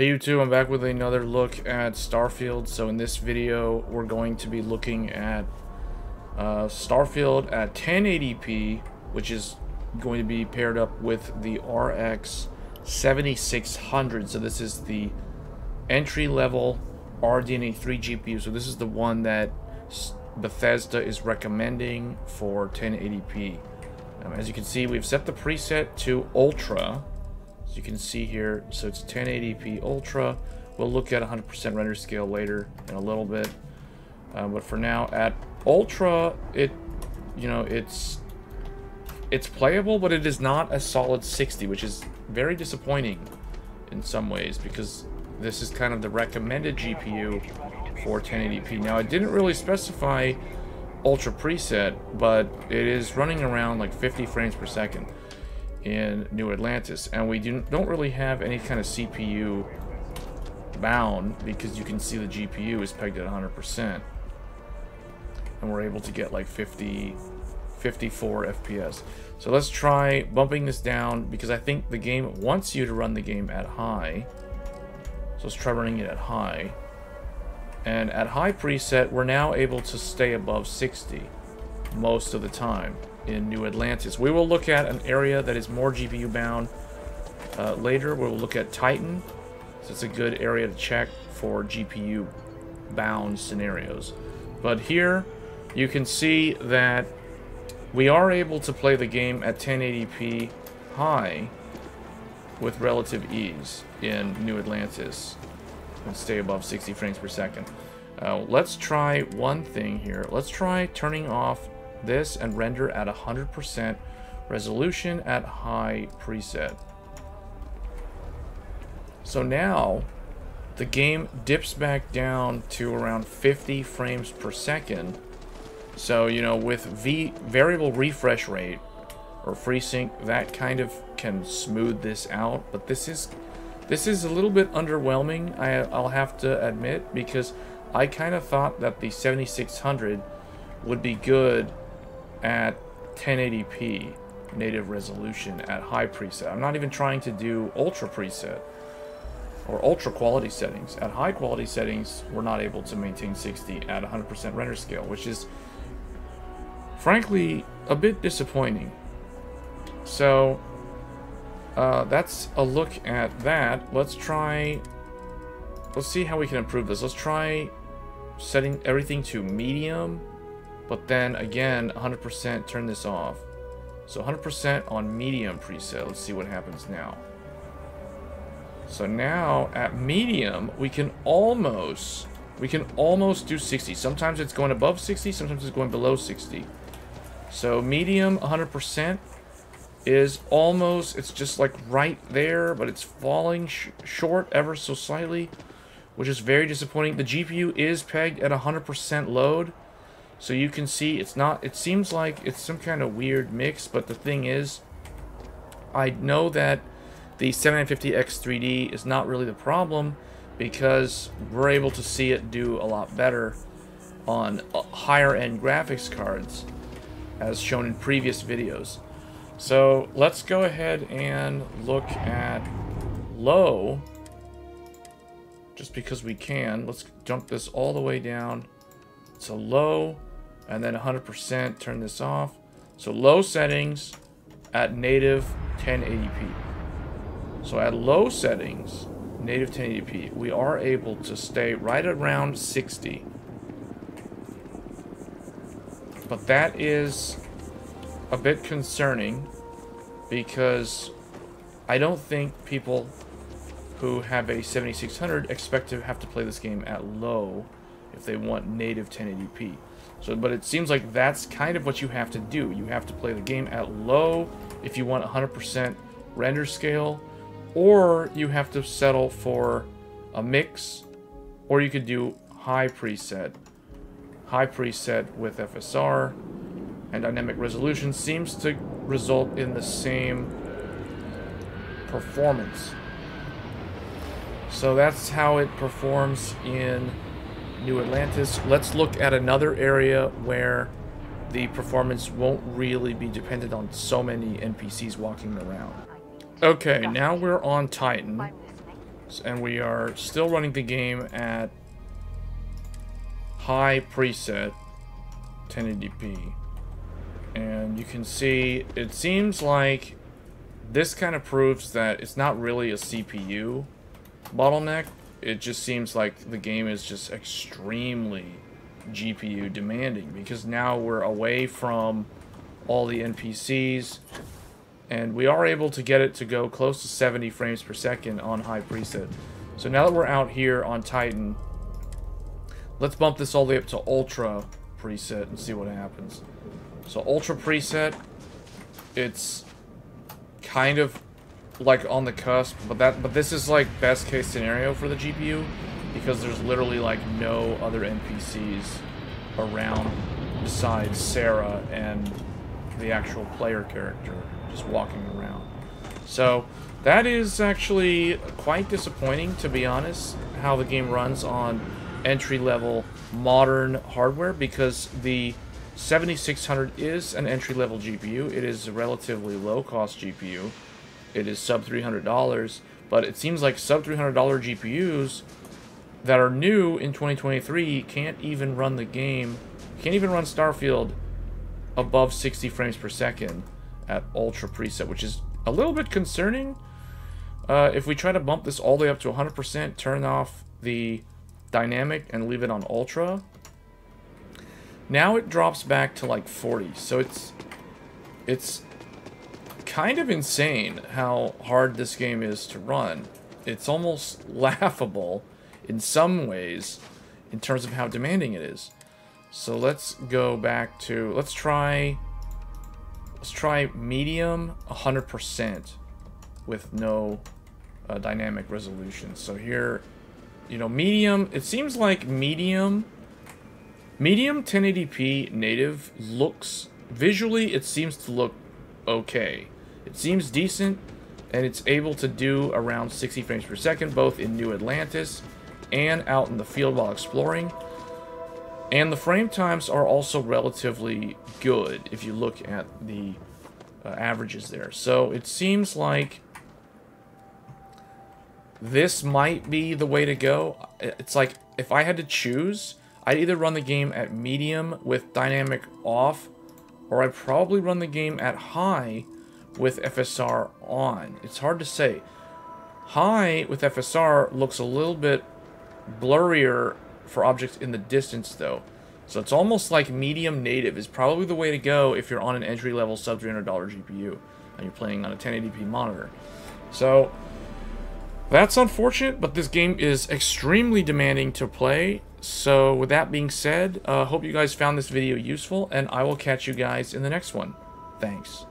Hey YouTube, I'm back with another look at Starfield. So in this video, we're going to be looking at Starfield at 1080p, which is going to be paired up with the RX 7600. So this is the entry-level Radeon 3 GPU. So this is the one that Bethesda is recommending for 1080p. As you can see, we've set the preset to Ultra. As you can see here, so it's 1080p Ultra. We'll look at 100% render scale later in a little bit, but for now, at Ultra, it's playable, but it is not a solid 60, which is very disappointing in some ways because this is kind of the recommended GPU for 1080p. Now, I didn't really specify Ultra preset, but it is running around like 50 frames per second in New Atlantis, and we don't really have any kind of CPU bound because you can see the GPU is pegged at 100%, and we're able to get like 54 FPS. So let's try bumping this down because I think the game wants you to run the game at high. So let's try running it at high, and at high preset we're now able to stay above 60 most of the time in New Atlantis. We will look at an area that is more GPU bound later. We will look at Titan, so it's a good area to check for GPU bound scenarios. But here you can see that we are able to play the game at 1080p high with relative ease in New Atlantis and stay above 60 frames per second. Let's try one thing here. Let's try turning off this and render at 100% resolution at high preset. So now the game dips back down to around 50 frames per second. So, you know, with variable refresh rate or FreeSync, that kind of can smooth this out. But this is a little bit underwhelming, I'll have to admit, because I kind of thought that the 7600 would be good at 1080p native resolution at high preset. I'm not even trying to do ultra preset or ultra quality settings. At high quality settings, we're not able to maintain 60 at 100% render scale, which is frankly a bit disappointing. So that's a look at that. Let's see how we can improve this. Let's try setting everything to medium, but then again 100% turn this off. So 100% on medium preset. Let's see what happens now. So now at medium we can almost do 60. Sometimes it's going above 60, sometimes it's going below 60. So medium 100% is almost, it's just like right there, but it's falling short ever so slightly, which is very disappointing. The GPU is pegged at 100% load. So you can see it's not, it seems like it's some kind of weird mix, but the thing is, I know that the 7950X3D is not really the problem because we're able to see it do a lot better on higher end graphics cards as shown in previous videos. So let's go ahead and look at low just because we can. Let's jump this all the way down to low and then 100%, turn this off. So low settings at native 1080p. So at low settings, native 1080p, we are able to stay right around 60. But that is a bit concerning because I don't think people who have a 7600 expect to have to play this game at low if they want native 1080p. So, but it seems like that's kind of what you have to do. You have to play the game at low if you want 100% render scale, or you have to settle for a mix, or you could do high preset. High preset with FSR and dynamic resolution seems to result in the same performance. So that's how it performs in New Atlantis. Let's look at another area where the performance won't really be dependent on so many NPCs walking around. Okay, now we're on Titan. And we are still running the game at high preset 1080p. And you can see, it seems like this kind of proves that it's not really a CPU bottleneck. It just seems like the game is just extremely GPU demanding, because now we're away from all the NPCs, and we are able to get it to go close to 70 frames per second on high preset. So now that we're out here on Titan, let's bump this all the way up to ultra preset and see what happens. So ultra preset, it's kind of like on the cusp, but this is like best case scenario for the GPU, because there's literally like no other NPCs around besides Sarah and the actual player character just walking around. So that is actually quite disappointing, to be honest, how the game runs on entry-level modern hardware, because the 7600 is an entry-level GPU. It is a relatively low-cost GPU. It is sub $300, but it seems like sub $300 GPUs that are new in 2023 can't even run the game, can't even run Starfield above 60 frames per second at ultra preset, which is a little bit concerning. If we try to bump this all the way up to 100%, turn off the dynamic and leave it on ultra, now it drops back to like 40. So it's kind of insane how hard this game is to run. It's almost laughable in some ways in terms of how demanding it is. So let's go back to, let's try medium 100% with no dynamic resolution. So here, you know, medium, it seems like medium 1080p native looks, visually it seems to look okay. It seems decent, and it's able to do around 60 frames per second, both in New Atlantis and out in the field while exploring. And the frame times are also relatively good if you look at the averages there. So it seems like this might be the way to go. It's like, if I had to choose, I'd either run the game at medium with dynamic off, or I'd probably run the game at high with FSR on. It's hard to say. High with FSR looks a little bit blurrier for objects in the distance, though. So it's almost like medium native is probably the way to go if you're on an entry-level sub $300 GPU and you're playing on a 1080p monitor. So that's unfortunate, but this game is extremely demanding to play. So with that being said, hope you guys found this video useful, and I will catch you guys in the next one. Thanks.